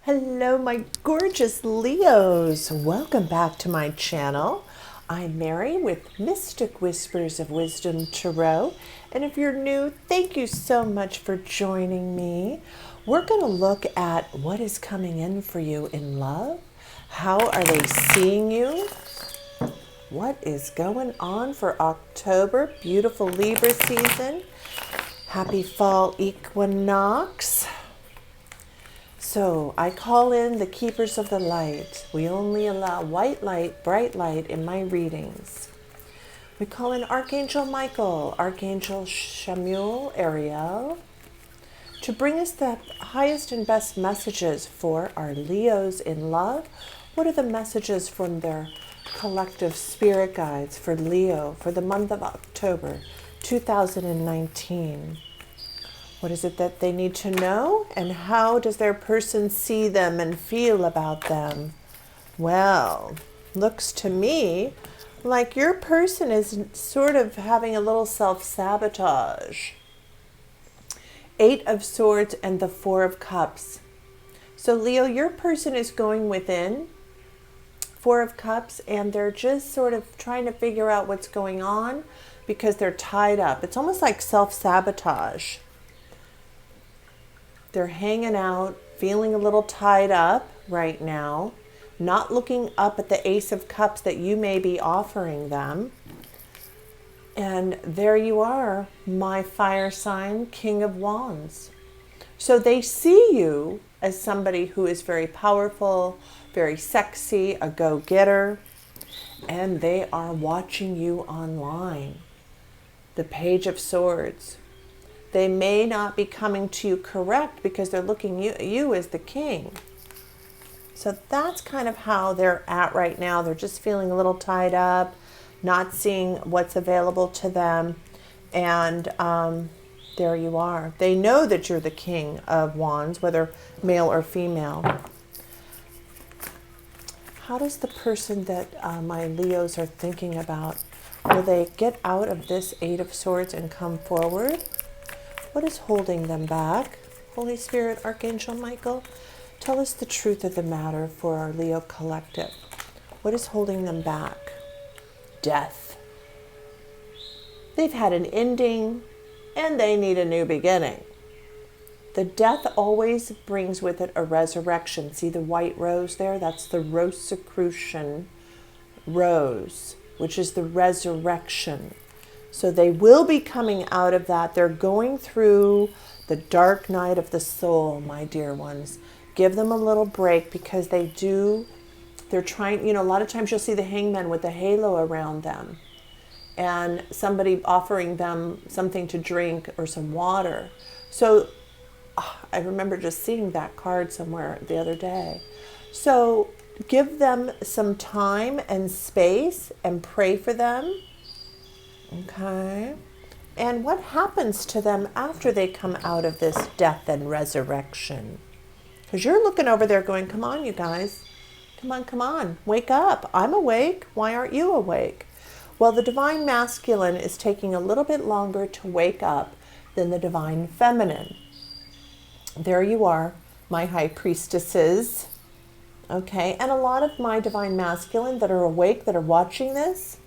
Hello, my gorgeous Leos. Welcome back to my channel. I'm Mary with Mystic Whispers of Wisdom Tarot. And if you're new, thank you so much for joining me. We're going to look at what is coming in for you in love. How are they seeing you? What is going on for October? Beautiful Libra season. Happy fall equinox. So I call in the keepers of the light. We only allow white light, bright light in my readings. We call in Archangel Michael, Archangel Chamuel, Ariel, to bring us the highest and best messages for our Leos in love. What are the messages from their collective spirit guides for Leo for the month of October 2019? What is it that they need to know? And how does their person see them and feel about them? Well, looks to me like your person is sort of having a little self-sabotage. 8 of Swords and the 4 of Cups. So Leo, your person is going within, 4 of Cups, and they're just sort of trying to figure out what's going on because they're tied up. It's almost like self-sabotage. They're hanging out, feeling a little tied up right now, not looking up at the Ace of Cups that you may be offering them. And there you are, my fire sign, King of Wands. So they see you as somebody who is very powerful, very sexy, a go-getter, and they are watching you online. The Page of Swords. They may not be coming to you correct because they're looking at you as the king. So that's kind of how they're at right now. They're just feeling a little tied up, not seeing what's available to them. And there you are. They know that you're the King of Wands, whether male or female. How does the person that my Leos are thinking about, will they get out of this 8 of Swords and come forward? What is holding them back? Holy Spirit, Archangel Michael, tell us the truth of the matter for our Leo collective. What is holding them back? Death. They've had an ending and they need a new beginning. The death always brings with it a resurrection. See the white rose there? That's the Rosicrucian rose, which is the resurrection. So they will be coming out of that. They're going through the dark night of the soul, my dear ones. Give them a little break because they're trying, a lot of times you'll see the hangman with the halo around them and somebody offering them something to drink or some water. So I remember just seeing that card somewhere the other day. So give them some time and space and pray for them. Okay. And what happens to them after they come out of this death and resurrection? Because you're looking over there going, come on, you guys. Come on. Wake up. I'm awake. Why aren't you awake? Well, the Divine Masculine is taking a little bit longer to wake up than the Divine Feminine. There you are, my High Priestesses. Okay. And a lot of my Divine Masculine that are awake, that are watching this,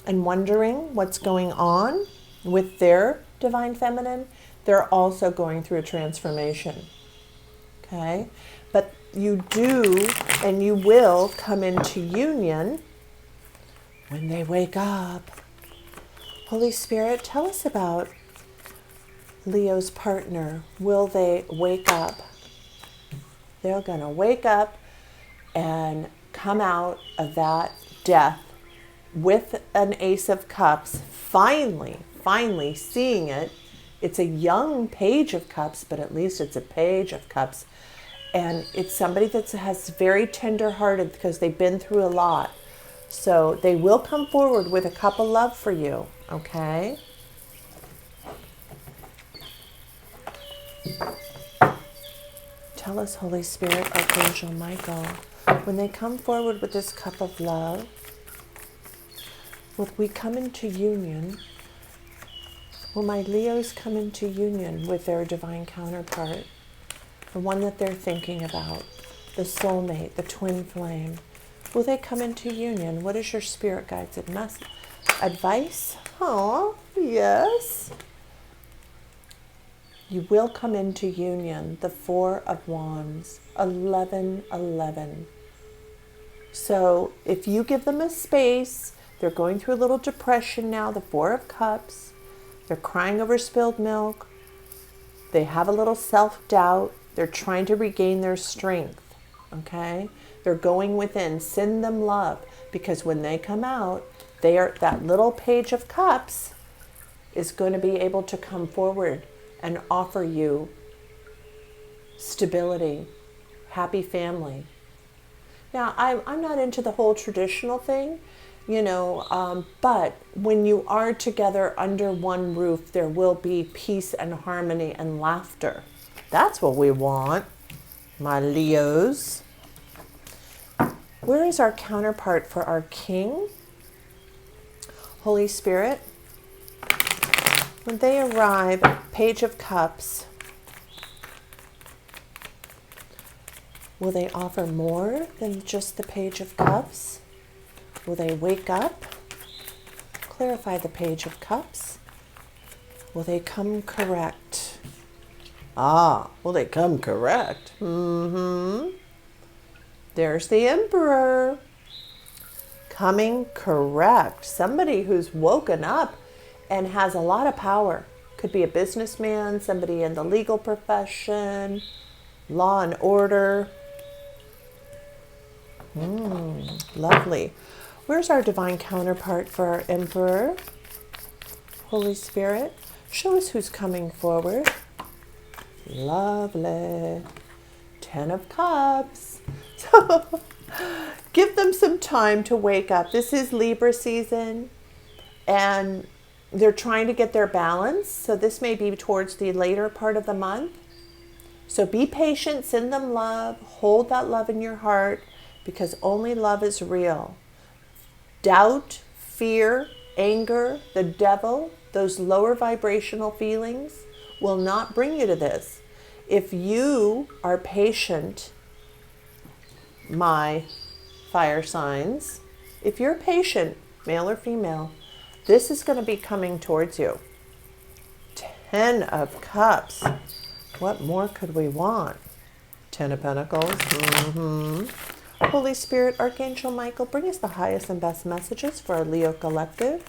and wondering what's going on with their Divine Feminine, they're also going through a transformation. Okay? But you do and you will come into union when they wake up. Holy Spirit, tell us about Leo's partner. Will they wake up? They're going to wake up and come out of that death with an Ace of Cups, finally seeing it. It's a young Page of Cups, but at least it's a Page of Cups. And it's somebody that has very tender-hearted because they've been through a lot. So they will come forward with a cup of love for you, okay? Tell us, Holy Spirit, Archangel Michael, when they come forward with this cup of love, will we come into union? Will my Leos come into union with their divine counterpart, the one that they're thinking about? the soulmate, the twin flame? Will they come into union? What is your spirit guides advice? Oh, yes. You will come into union. The Four of Wands, 1111. So if you give them a space, they're going through a little depression now, the Four of Cups. They're crying over spilled milk. They have a little self-doubt. They're trying to regain their strength, okay? They're going within. Send them love, because when they come out, that little Page of Cups is going to be able to come forward and offer you stability, happy family. Now, I'm not into the whole traditional thing, but when you are together under one roof, there will be peace and harmony and laughter. That's what we want, my Leos. Where is our counterpart for our King? Holy Spirit. When they arrive, Page of Cups, will they offer more than just the Page of Cups? Will they wake up? Clarify the Page of Cups. Will they come correct? Will they come correct? There's the Emperor. Coming correct. Somebody who's woken up and has a lot of power. Could be a businessman, somebody in the legal profession, law and order. Lovely. Where's our divine counterpart for our Emperor? Holy Spirit, show us who's coming forward. Lovely. 10 of Cups. So give them some time to wake up. This is Libra season, and they're trying to get their balance. So this may be towards the later part of the month. So be patient, send them love, hold that love in your heart, because only love is real. Doubt, fear, anger, the devil, those lower vibrational feelings will not bring you to this. If you are patient, my fire signs, if you're patient, male or female, this is going to be coming towards you. 10 of Cups. What more could we want? 10 of Pentacles. Holy Spirit, Archangel Michael, bring us the highest and best messages for our Leo collective.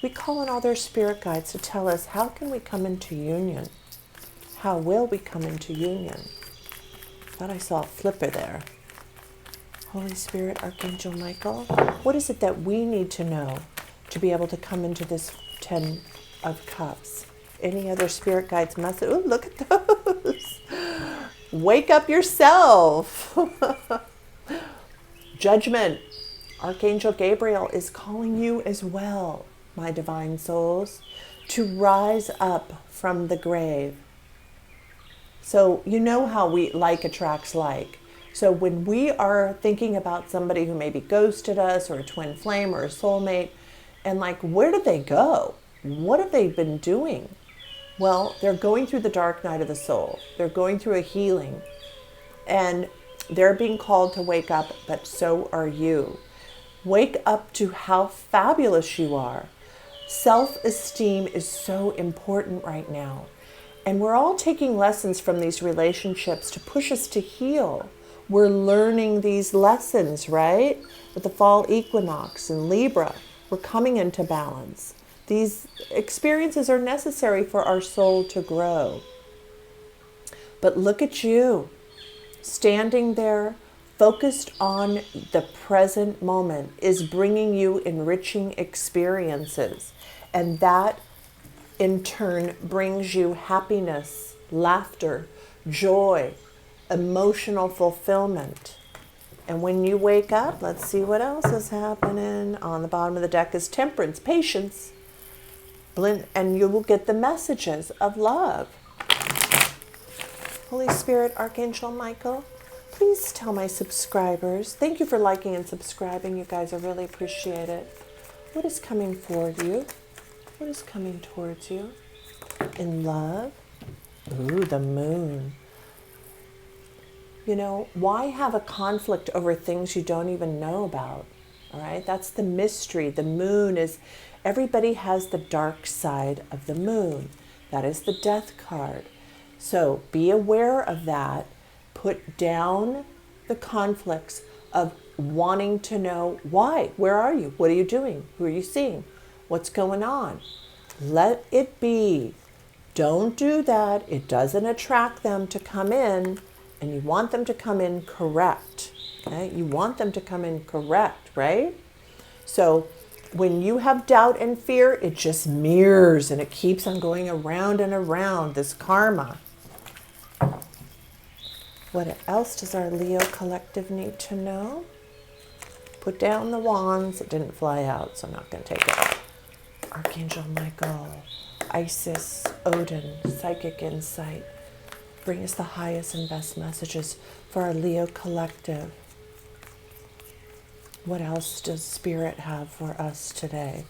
We call on all their spirit guides to tell us, how can we come into union? How will we come into union? Thought I saw a flipper there. Holy Spirit, Archangel Michael, what is it that we need to know to be able to come into this 10 of Cups? Any other spirit guides message? Oh, look at those. Wake up yourself. Judgment. Archangel Gabriel is calling you as well, my divine souls, to rise up from the grave. So you know how like attracts like. So when we are thinking about somebody who maybe ghosted us, or a twin flame, or a soulmate, and where did they go? What have they been doing? Well, they're going through the dark night of the soul. They're going through a healing. And they're being called to wake up, but so are you. Wake up to how fabulous you are. Self-esteem is so important right now. And we're all taking lessons from these relationships to push us to heal. We're learning these lessons, right? With the fall equinox in Libra, we're coming into balance. These experiences are necessary for our soul to grow. But look at you, standing there, focused on the present moment, is bringing you enriching experiences. And that, in turn, brings you happiness, laughter, joy, emotional fulfillment. And when you wake up, let's see what else is happening. On the bottom of the deck is Temperance, patience. And you will get the messages of love. Holy Spirit, Archangel Michael, please tell my subscribers. Thank you for liking and subscribing. You guys, I really appreciate it. What is coming for you? What is coming towards you? In love? Ooh, the moon. You know, why have a conflict over things you don't even know about? All right, that's the mystery. The moon is, everybody has the dark side of the moon. That is the death card. So be aware of that. Put down the conflicts of wanting to know why. Where are you? What are you doing? Who are you seeing? What's going on? Let it be. Don't do that. It doesn't attract them to come in, and you want them to come in correct. Okay? You want them to come in correct, right? So when you have doubt and fear, it just mirrors and it keeps on going around and around, this karma. What else does our Leo collective need to know? Put down the wands. It didn't fly out, so I'm not going to take it. Archangel Michael, Isis, Odin, psychic insight. Bring us the highest and best messages for our Leo collective. What else does Spirit have for us today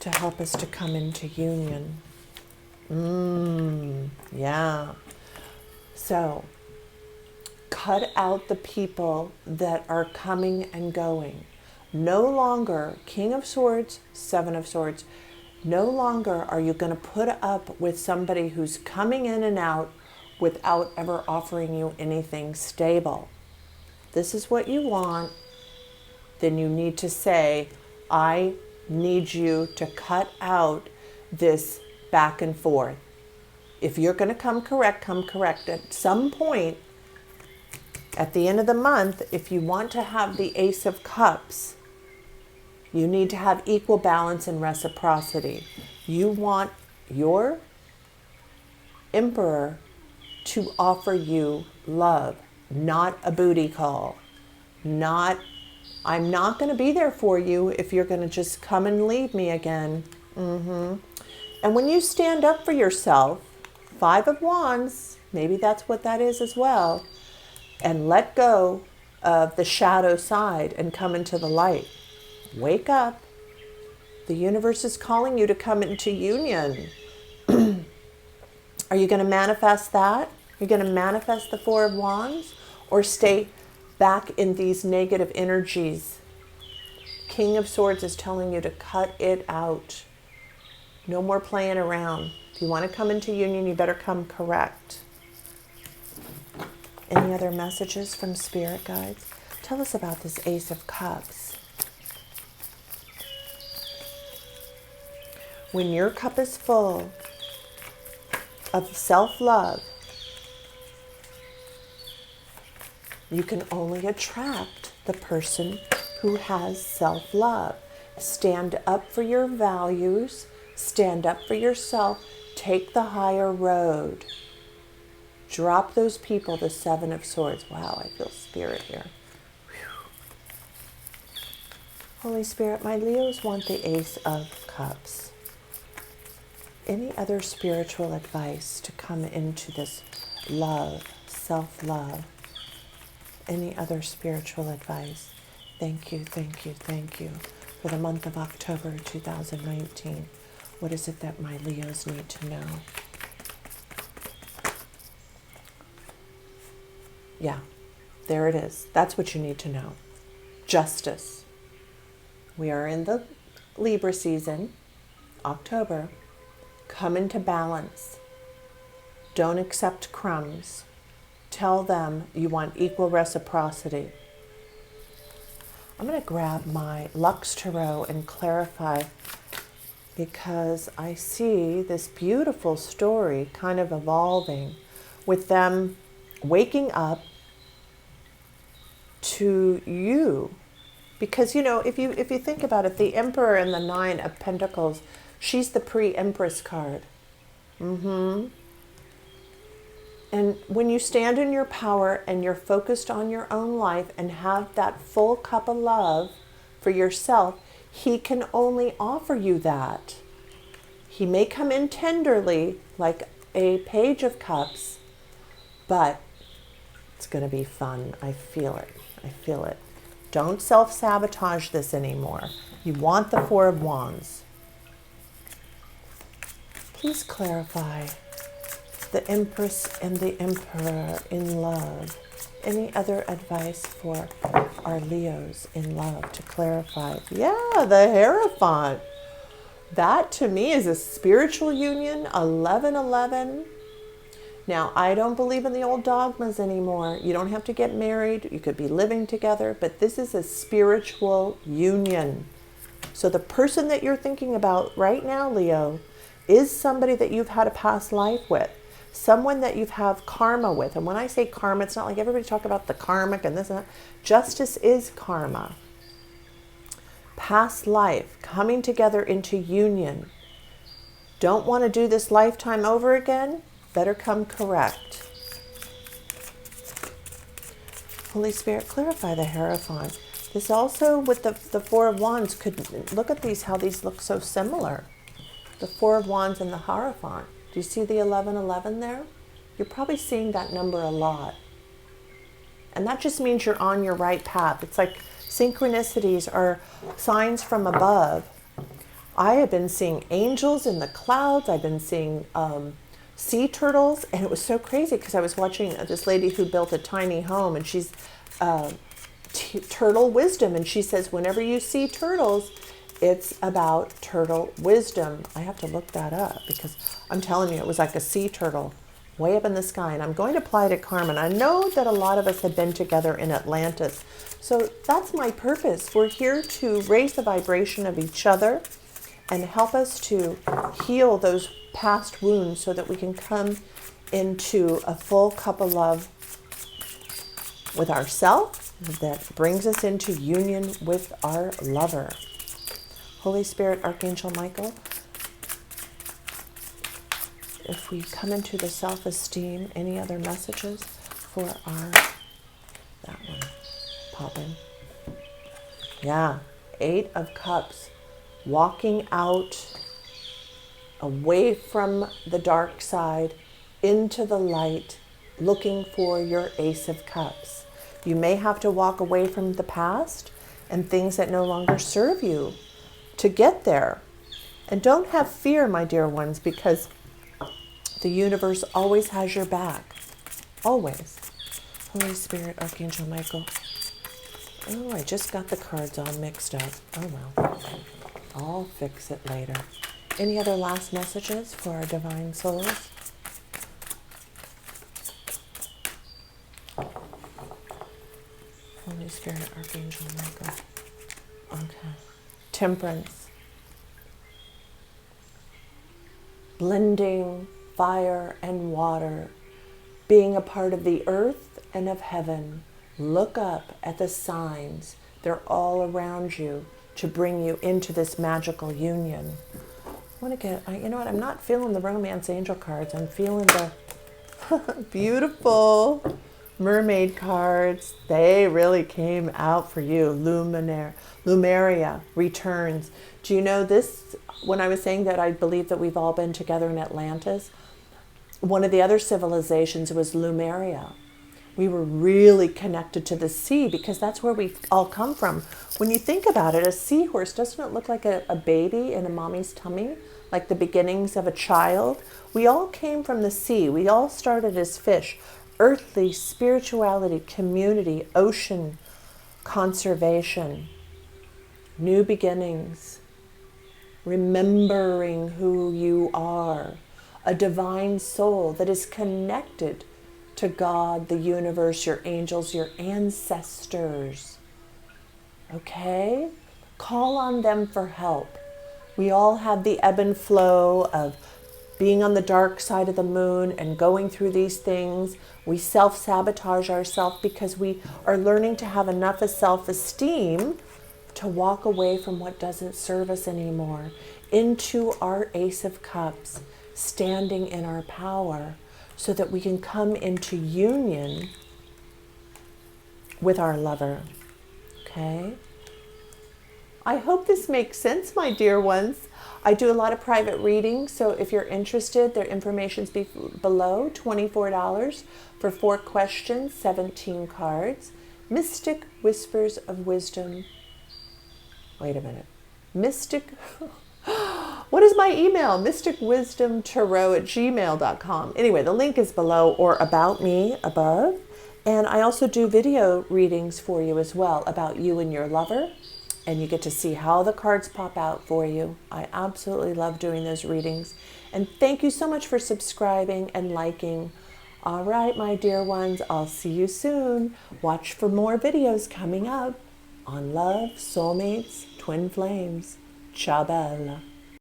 to help us to come into union? Yeah. So, cut out the people that are coming and going. No longer, King of Swords, Seven of Swords, no longer are you going to put up with somebody who's coming in and out without ever offering you anything stable. This is what you want. Then you need to say, I need you to cut out this back and forth. If you're going to come correct, come correct. At some point, at the end of the month, if you want to have the Ace of Cups, you need to have equal balance and reciprocity. You want your Emperor to offer you love, not a booty call. Not, I'm not going to be there for you if you're going to just come and leave me again. And when you stand up for yourself, Five of Wands, maybe that's what that is as well, and let go of the shadow side and come into the light. Wake up. The universe is calling you to come into union. Are you going to manifest that? You're going to manifest the Four of Wands or stay back in these negative energies? King of Swords is telling you to cut it out. No more playing around. If you want to come into union, you better come correct. Any other messages from Spirit Guides? Tell us about this Ace of Cups. When your cup is full of self-love, you can only attract the person who has self-love. Stand up for your values. Stand up for yourself. Take the higher road. Drop those people, the Seven of Swords. Wow, I feel Spirit here. Whew. Holy Spirit, my Leos want the Ace of Cups. Any other spiritual advice to come into this love, self-love? Any other spiritual advice? Thank you, thank you, thank you for the month of October 2019. What is it that my Leos need to know? Yeah, there it is. That's what you need to know. Justice. We are in the Libra season, October. Come into balance. Don't accept crumbs. Tell them you want equal reciprocity. I'm going to grab my Lux Tarot and clarify, because I see this beautiful story kind of evolving with them waking up to you. Because, you know, if you think about it, the Emperor and the Nine of Pentacles, she's the pre-Empress card. And when you stand in your power and you're focused on your own life and have that full cup of love for yourself, he can only offer you that. He may come in tenderly like a Page of Cups, but it's going to be fun. I feel it. I feel it. Don't self-sabotage this anymore. You want the Four of Wands. Please clarify the Empress and the Emperor in love. Any other advice for our Leos in love to clarify? Yeah, the Hierophant. That to me is a spiritual union, 1111. Now, I don't believe in the old dogmas anymore. You don't have to get married. You could be living together, but this is a spiritual union. So the person that you're thinking about right now, Leo, is somebody that you've had a past life with, someone that you've had karma with. And when I say karma, it's not like everybody talk about the karmic and this and that. Justice is karma. Past life, coming together into union. Don't want to do this lifetime over again? Better come correct. Holy Spirit, clarify the Hierophant. This also with the Four of Wands, could look at these, how these look so similar. The Four of Wands and the Hierophant. Do you see the 1111 there? You're probably seeing that number a lot. And that just means you're on your right path. It's like synchronicities are signs from above. I have been seeing angels in the clouds. I've been seeing sea turtles, and it was so crazy because I was watching this lady who built a tiny home, and she's turtle wisdom, and she says whenever you see turtles, it's about turtle wisdom. I have to look that up because I'm telling you, it was like a sea turtle way up in the sky, and I'm going to apply to Carmen. I know that a lot of us have been together in Atlantis, so that's my purpose. We're here to raise the vibration of each other and help us to heal those past wounds so that we can come into a full cup of love with ourselves that brings us into union with our lover. Holy Spirit, Archangel Michael, if we come into the self-esteem, any other messages for our, that one, pop in. Yeah, 8 of Cups, walking out away from the dark side into the light, looking for your Ace of Cups. You may have to walk away from the past and things that no longer serve you to get there. And don't have fear, my dear ones, because the universe always has your back. Always. Holy Spirit, Archangel Michael. Oh, I just got the cards all mixed up. Oh well. I'll fix it later. Any other last messages for our divine souls? Holy Spirit, Archangel Michael. Okay. Temperance. Blending fire and water. Being a part of the earth and of heaven. Look up at the signs. They're all around you to bring you into this magical union. I want to get, you know what, I'm not feeling the romance angel cards. I'm feeling the beautiful mermaid cards. They really came out for you. Lumeria returns. Do you know this? When I was saying that I believe that we've all been together in Atlantis, one of the other civilizations was Lumeria. We were really connected to the sea because that's where we all come from. When you think about it, a seahorse, doesn't it look like a baby in a mommy's tummy? Like the beginnings of a child? We all came from the sea. We all started as fish. Earthly, spirituality, community, ocean, conservation, new beginnings, remembering who you are, a divine soul that is connected to God, the universe, your angels, your ancestors. Okay? Call on them for help. We all have the ebb and flow of being on the dark side of the moon and going through these things. We self-sabotage ourselves because we are learning to have enough of self-esteem to walk away from what doesn't serve us anymore into our Ace of Cups, standing in our power, so that we can come into union with our lover. Okay? I hope this makes sense, my dear ones. I do a lot of private readings, so if you're interested, their information's below, $24 for 4 questions, 17 cards. Mystic Whispers of Wisdom. Wait a minute. What is my email? mysticwisdomtarot@gmail.com. Anyway, the link is below or about me above. And I also do video readings for you as well about you and your lover. And you get to see how the cards pop out for you. I absolutely love doing those readings. And thank you so much for subscribing and liking. All right, my dear ones, I'll see you soon. Watch for more videos coming up on love, soulmates, twin flames. Ciao, Bella.